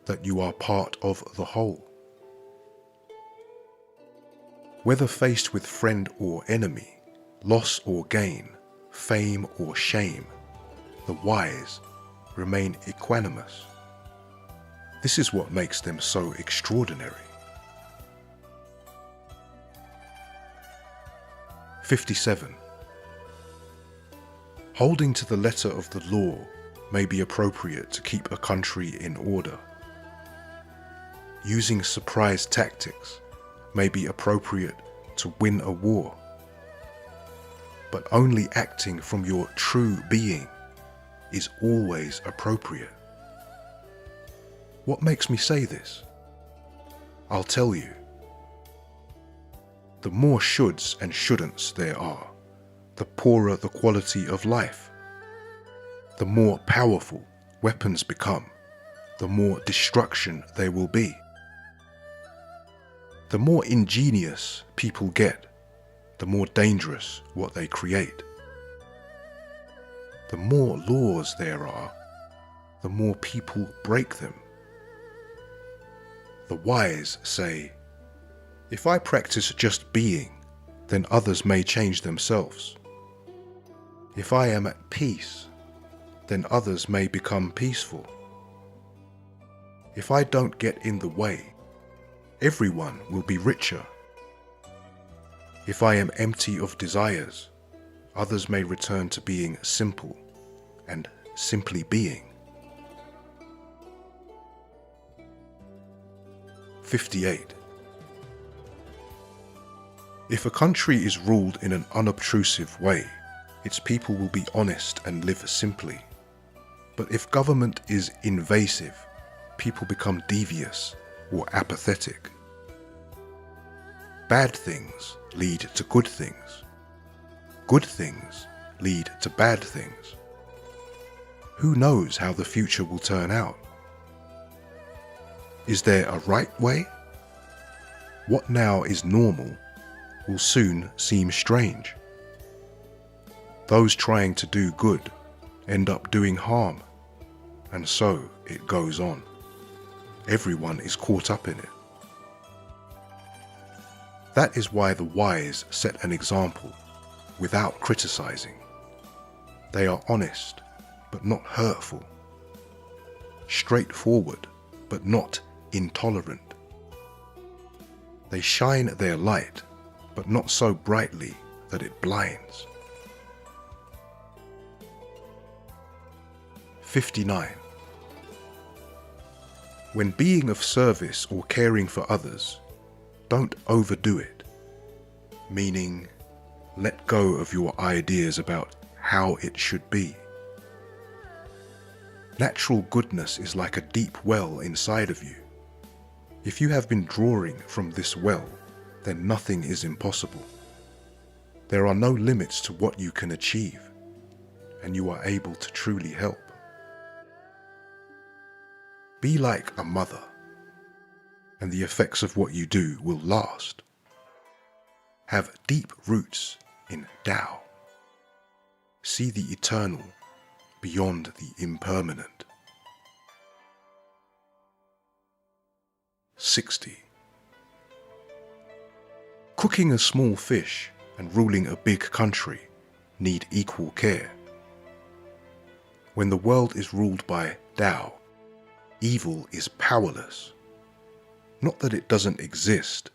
Speaker 1: that you are part of the whole. Whether faced with friend or enemy, loss or gain, fame or shame, the wise remain equanimous. This is what makes them so extraordinary. 57. Holding to the letter of the law may be appropriate to keep a country in order. Using surprise tactics may be appropriate to win a war. But only acting from your true being is always appropriate. What makes me say this? I'll tell you. The more shoulds and shouldn'ts there are, the poorer the quality of life. The more powerful weapons become, the more destruction there will be. The more ingenious people get, the more dangerous what they create. The more laws there are, the more people break them. The wise say, if I practice just being, then others may change themselves. If I am at peace, then others may become peaceful. If I don't get in the way, everyone will be richer. If I am empty of desires, others may return to being simple and simply being. 58. If a country is ruled in an unobtrusive way, its people will be honest and live simply. But if government is invasive, people become devious or apathetic. Bad things lead to good things. Good things lead to bad things. Who knows how the future will turn out? Is there a right way? What now is normal will soon seem strange. Those trying to do good end up doing harm, and so it goes on. Everyone is caught up in it. That is why the wise set an example without criticizing. They are honest, but not hurtful. Straightforward, but not intolerant. They shine their light, but not so brightly that it blinds. 59. When being of service or caring for others, don't overdo it. Meaning, let go of your ideas about how it should be. Natural goodness is like a deep well inside of you. If you have been drawing from this well, then nothing is impossible. There are no limits to what you can achieve, and you are able to truly help. Be like a mother, and the effects of what you do will last. Have deep roots in Tao. See the eternal beyond the impermanent. 60. Cooking a small fish and ruling a big country need equal care. When the world is ruled by Tao, evil is powerless. Not that it doesn't exist,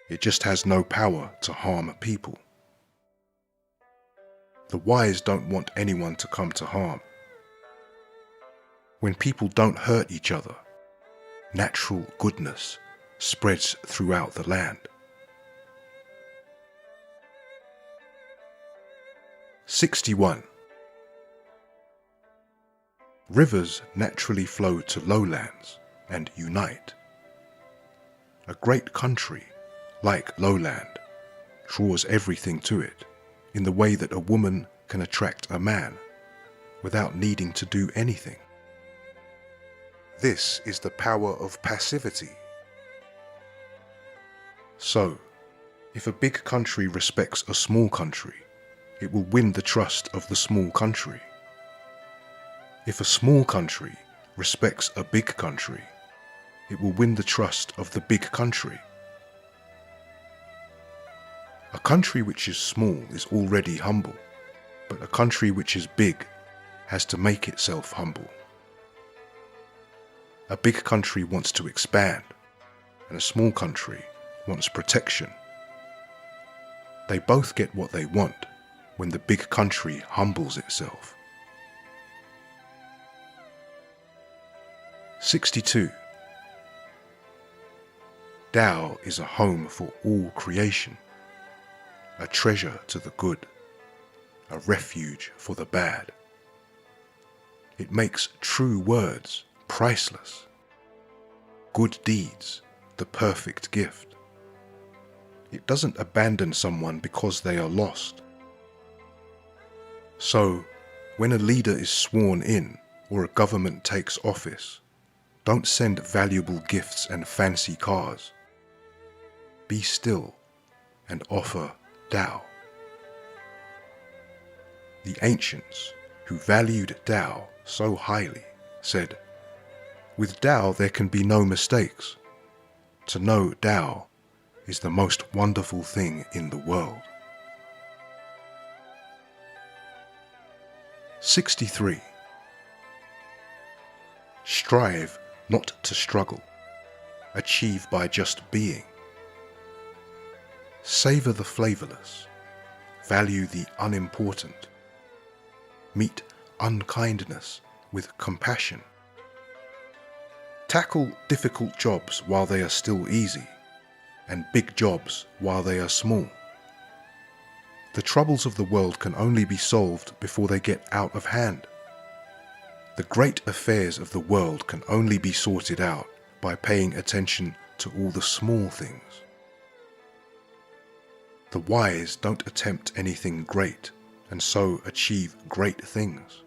Speaker 1: it just has no power to harm people. The wise don't want anyone to come to harm. When people don't hurt each other, natural goodness spreads throughout the land. 61. Rivers naturally flow to lowlands and unite. A great country, like lowland, draws everything to it in the way that a woman can attract a man without needing to do anything. This is the power of passivity. So, if a big country respects a small country, it will win the trust of the small country. If a small country respects a big country, it will win the trust of the big country. A country which is small is already humble, but a country which is big has to make itself humble. A big country wants to expand, and a small country wants protection. They both get what they want when the big country humbles itself. 62. Tao is a home for all creation, a treasure to the good, a refuge for the bad. It makes true words priceless, good deeds the perfect gift. It doesn't abandon someone because they are lost. So, when a leader is sworn in or a government takes office, don't send valuable gifts and fancy cars. Be still and offer Tao. The ancients, who valued Tao so highly, said, "With Tao there can be no mistakes. To know Tao is the most wonderful thing in the world." 63. Strive not to struggle. Achieve by just being. Savor the flavorless. Value the unimportant. Meet unkindness with compassion. Tackle difficult jobs while they are still easy, and big jobs while they are small. The troubles of the world can only be solved before they get out of hand. The great affairs of the world can only be sorted out by paying attention to all the small things. The wise don't attempt anything great and so achieve great things.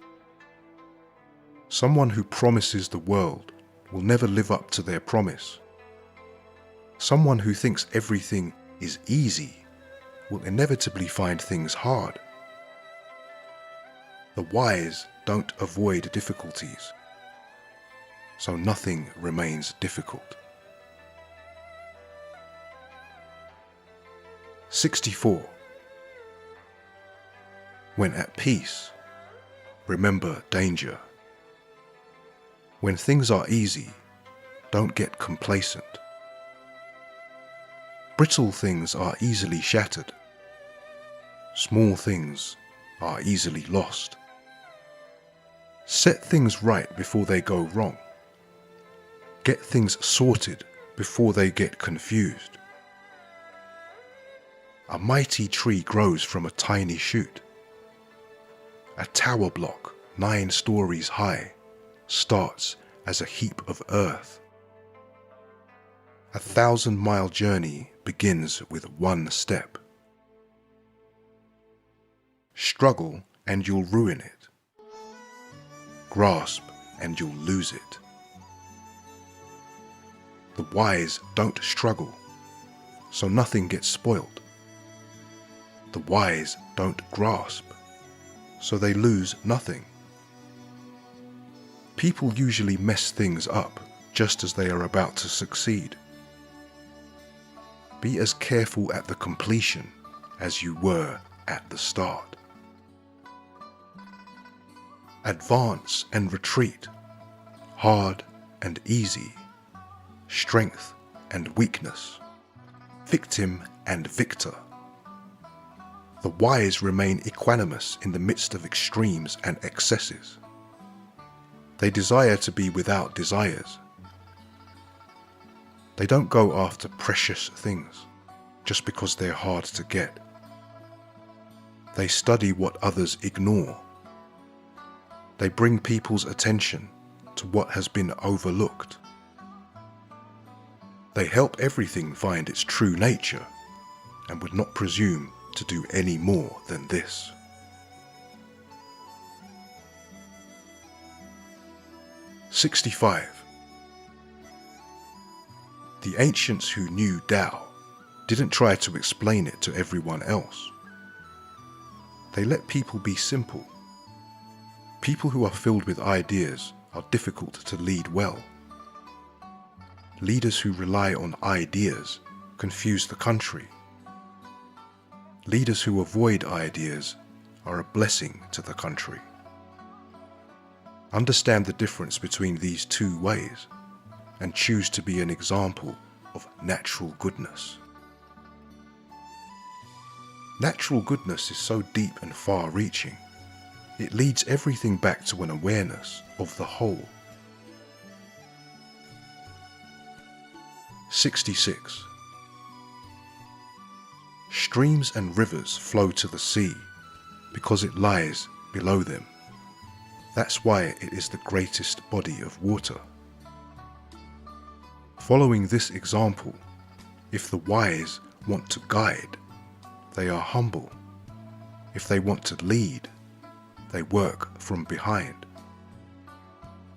Speaker 1: Someone who promises the world will never live up to their promise. Someone who thinks everything is easy will inevitably find things hard. The wise don't avoid difficulties, so nothing remains difficult. 64. When at peace, remember danger. When things are easy, don't get complacent. Brittle things are easily shattered. Small things are easily lost. Set things right before they go wrong. Get things sorted before they get confused. A mighty tree grows from a tiny shoot. A tower block 9 stories high starts as a heap of earth. A 1,000-mile journey begins with one step. Struggle and you'll ruin it. Grasp and you'll lose it. The wise don't struggle, so nothing gets spoiled. The wise don't grasp, so they lose nothing. People usually mess things up just as they are about to succeed. Be as careful at the completion as you were at the start. Advance and retreat, hard and easy, strength and weakness, victim and victor. The wise remain equanimous in the midst of extremes and excesses. They desire to be without desires. They don't go after precious things just because they're hard to get. They study what others ignore. They bring people's attention to what has been overlooked. They help everything find its true nature and would not presume to do any more than this. "65. The ancients who knew Tao didn't try to explain it to everyone else. They let people be simple. People who are filled with ideas are difficult to lead well. Leaders who rely on ideas confuse the country. Leaders who avoid ideas are a blessing to the country. Understand the difference between these two ways and choose to be an example of natural goodness. Natural goodness is so deep and far-reaching, it leads everything back to an awareness of the whole. 66. Streams and rivers flow to the sea because it lies below them. That's why it is the greatest body of water. Following this example, if the wise want to guide, they are humble. If they want to lead, they work from behind.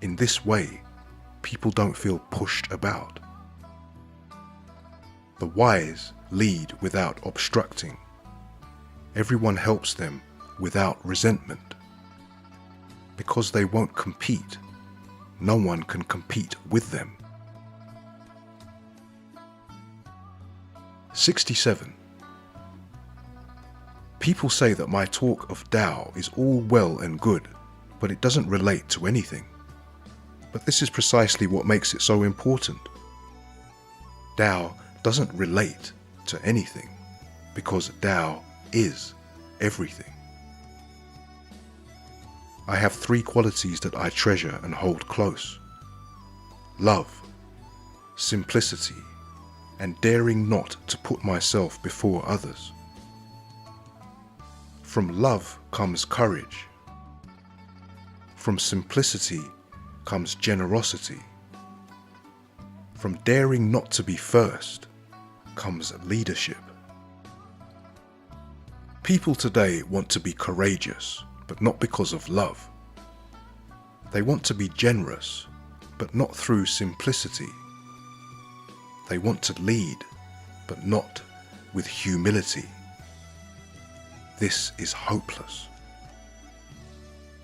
Speaker 1: In this way, people don't feel pushed about. The wise lead without obstructing. Everyone helps them without resentment. Because they won't compete, no one can compete with them. 67. People say that my talk of Tao is all well and good, but it doesn't relate to anything. But this is precisely what makes it so important. Tao doesn't relate to anything, because Tao is everything. I have 3 qualities that I treasure and hold close: love, simplicity, and daring not to put myself before others. From love comes courage. From simplicity comes generosity. From daring not to be first comes leadership. People today want to be courageous, but not because of love. They want to be generous, but not through simplicity. They want to lead, but not with humility. This is hopeless.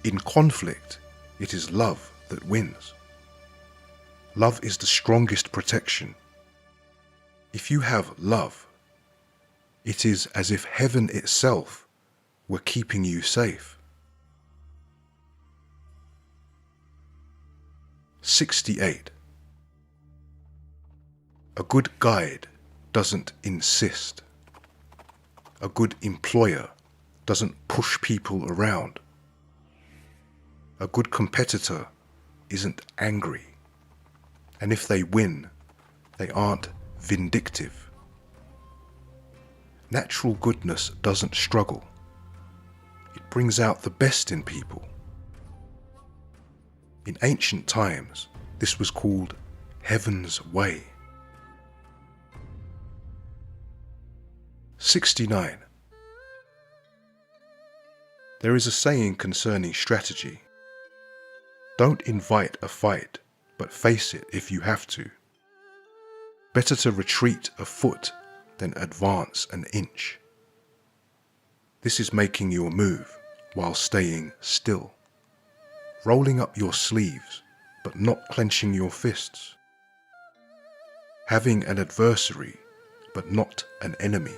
Speaker 1: In conflict, it is love that wins. Love is the strongest protection. If you have love, it is as if heaven itself were keeping you safe. 68. A good guide doesn't insist. A good employer doesn't push people around. A good competitor isn't angry. And if they win, they aren't vindictive. Natural goodness doesn't struggle. It brings out the best in people. In ancient times, this was called heaven's way. 69. There is a saying concerning strategy. Don't invite a fight, but face it if you have to. Better to retreat a foot than advance an inch. This is making your move while staying still. Rolling up your sleeves, but not clenching your fists. Having an adversary, but not an enemy.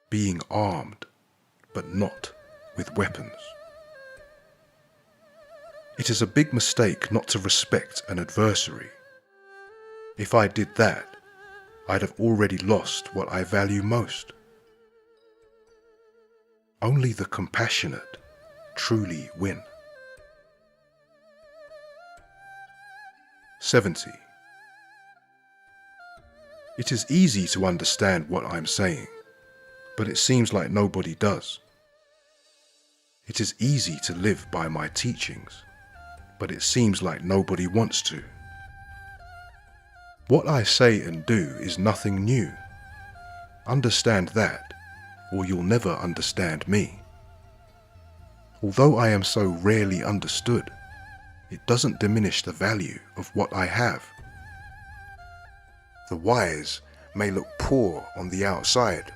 Speaker 1: Being armed, but not with weapons. It is a big mistake not to respect an adversary. If I did that, I'd have already lost what I value most. Only the compassionate truly win. 70. It is easy to understand what I'm saying, but it seems like nobody does. It is easy to live by my teachings, but it seems like nobody wants to. What I say and do is nothing new. Understand that, or you'll never understand me. Although I am so rarely understood, it doesn't diminish the value of what I have. The wise may look poor on the outside,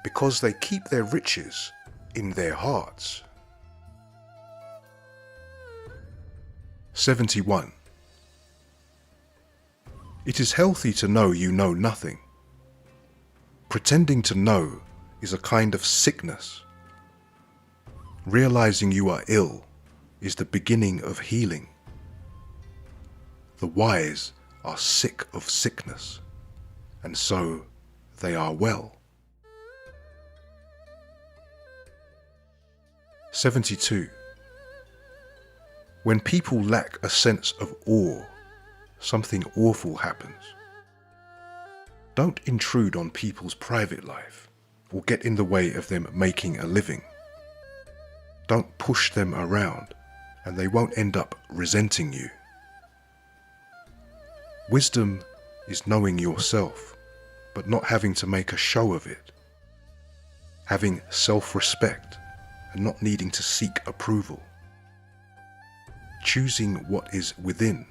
Speaker 1: because they keep their riches in their hearts. 71. It is healthy to know you know nothing. Pretending to know is a kind of sickness. Realizing you are ill is the beginning of healing. The wise are sick of sickness, and so they are well. 72. When people lack a sense of awe, something awful happens. Don't intrude on people's private life or get in the way of them making a living. Don't push them around, and they won't end up resenting you. Wisdom is knowing yourself, but not having to make a show of it. Having self-respect and not needing to seek approval. Choosing what is within,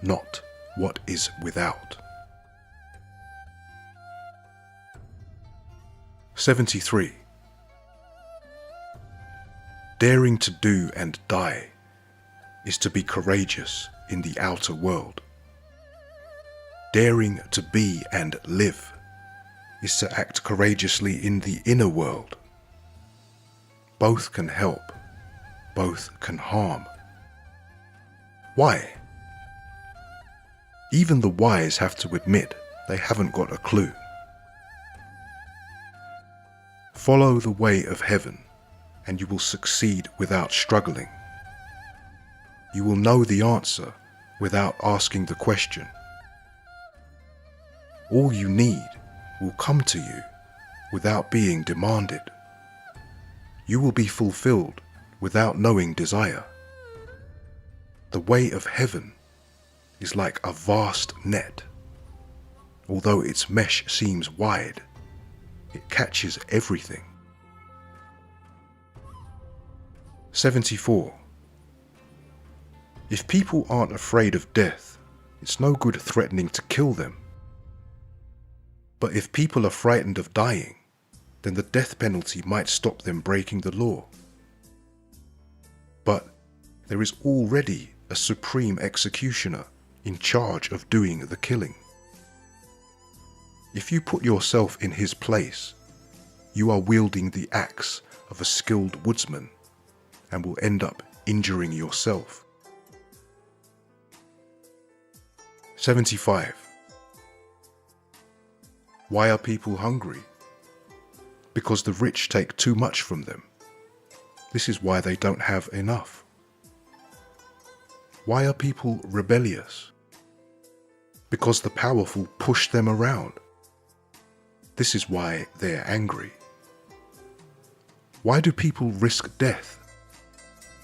Speaker 1: not what is without. 73. Daring to do and die is to be courageous in the outer world. Daring to be and live is to act courageously in the inner world. Both can help, both can harm. Why? Even the wise have to admit they haven't got a clue. Follow the way of heaven, and you will succeed without struggling. You will know the answer without asking the question. All you need will come to you without being demanded. You will be fulfilled without knowing desire. The way of heaven is like a vast net. Although its mesh seems wide, it catches everything. 74. If people aren't afraid of death, it's no good threatening to kill them. But if people are frightened of dying, then the death penalty might stop them breaking the law. But there is already a supreme executioner in charge of doing the killing. If you put yourself in his place, you are wielding the axe of a skilled woodsman and will end up injuring yourself. 75. Why are people hungry? Because the rich take too much from them. This is why they don't have enough. Why are people rebellious? Because the powerful push them around. This is why they're angry. Why do people risk death?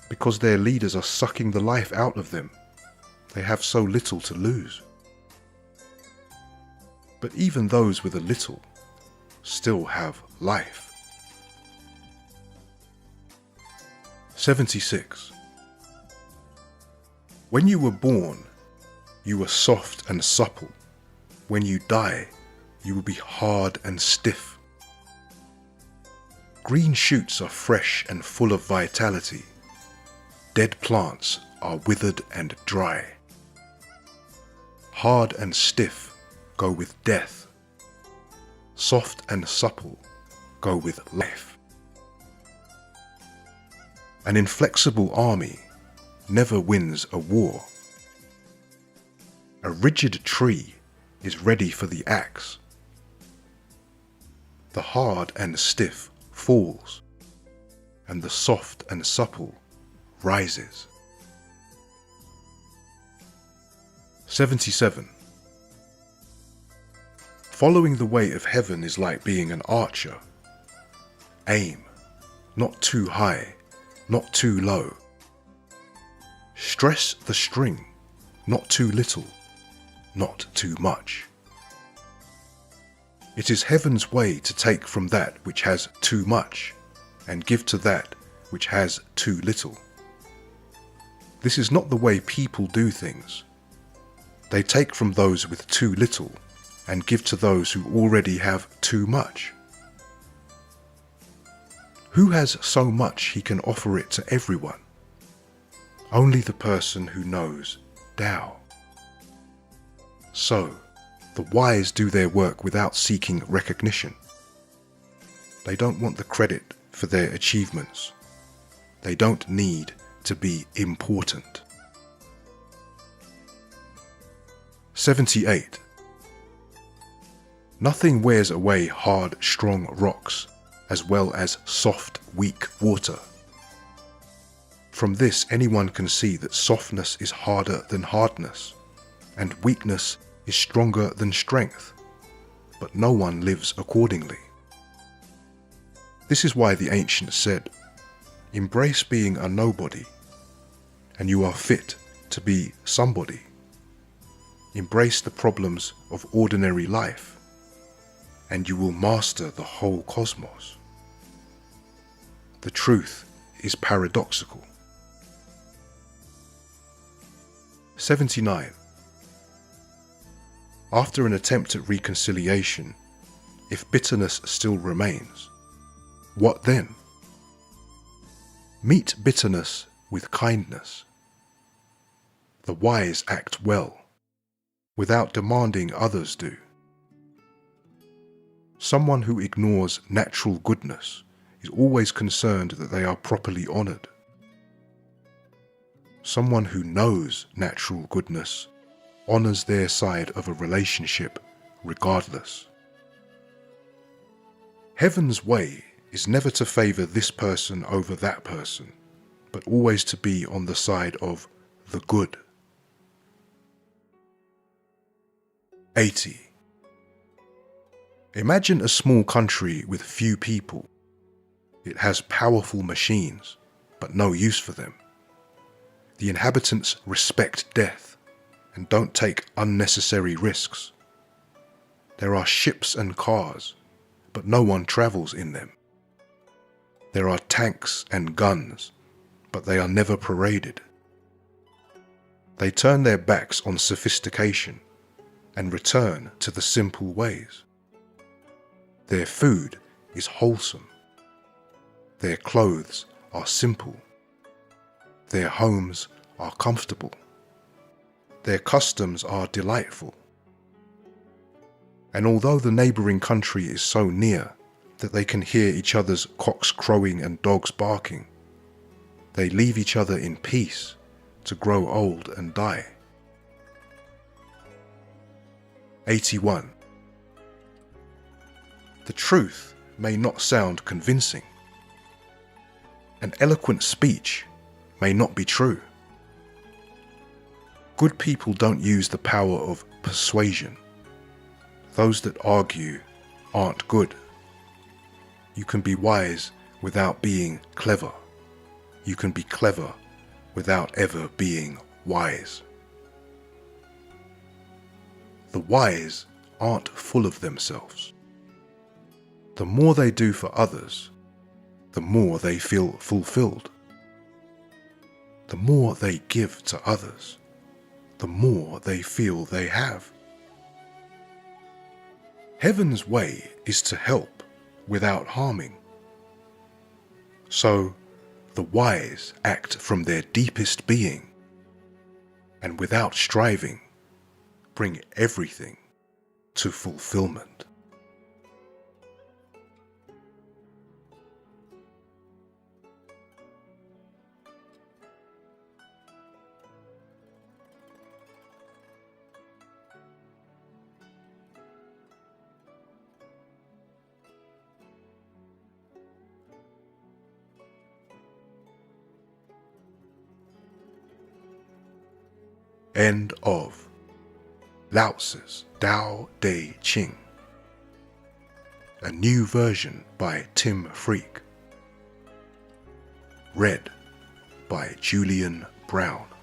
Speaker 1: Because their leaders are sucking the life out of them. They have so little to lose. But even those with a little still have life. 76. When you were born, you were soft and supple. When you die, you will be hard and stiff. Green shoots are fresh and full of vitality. Dead plants are withered and dry. Hard and stiff go with death. Soft and supple go with life. An inflexible army never wins a war. A rigid tree is ready for the axe. The hard and stiff falls, and the soft and supple rises. 77. Following the way of heaven is like being an archer. Aim, not too high, not too low. Stress the string, not too little, not too much. It is heaven's way to take from that which has too much and give to that which has too little. This is not the way people do things. They take from those with too little and give to those who already have too much. Who has so much he can offer it to everyone? Only the person who knows Tao. So, the wise do their work without seeking recognition. They don't want the credit for their achievements. They don't need to be important. 78. Nothing wears away hard, strong rocks as well as soft, weak water. From this, anyone can see that softness is harder than hardness, and weakness is stronger than strength, but no one lives accordingly. This is why the ancients said, "Embrace being a nobody, and you are fit to be somebody. Embrace the problems of ordinary life, and you will master the whole cosmos." The truth is paradoxical. 79. After an attempt at reconciliation, if bitterness still remains, what then? Meet bitterness with kindness. The wise act well, without demanding others do. Someone who ignores natural goodness is always concerned that they are properly honored. Someone who knows natural goodness honors their side of a relationship regardless. Heaven's way is never to favor this person over that person, but always to be on the side of the good. 80. Imagine a small country with few people. It has powerful machines, but no use for them. The inhabitants respect death and don't take unnecessary risks. There are ships and cars, but no one travels in them. There are tanks and guns, but they are never paraded. They turn their backs on sophistication and return to the simple ways. Their food is wholesome. Their clothes are simple. Their homes are comfortable. Their customs are delightful. And although the neighbouring country is so near that they can hear each other's cocks crowing and dogs barking, they leave each other in peace to grow old and die. 81. The truth may not sound convincing. An eloquent speech may not be true. Good people don't use the power of persuasion. Those that argue aren't good. You can be wise without being clever. You can be clever without ever being wise. The wise aren't full of themselves. The more they do for others, the more they feel fulfilled. The more they give to others, the more they feel they have. Heaven's way is to help without harming. So, the wise act from their deepest being, and without striving, bring everything to fulfillment. End of Lao Tzu's Tao Te Ching. A new version by Tim Freke. Read by Julian Brown.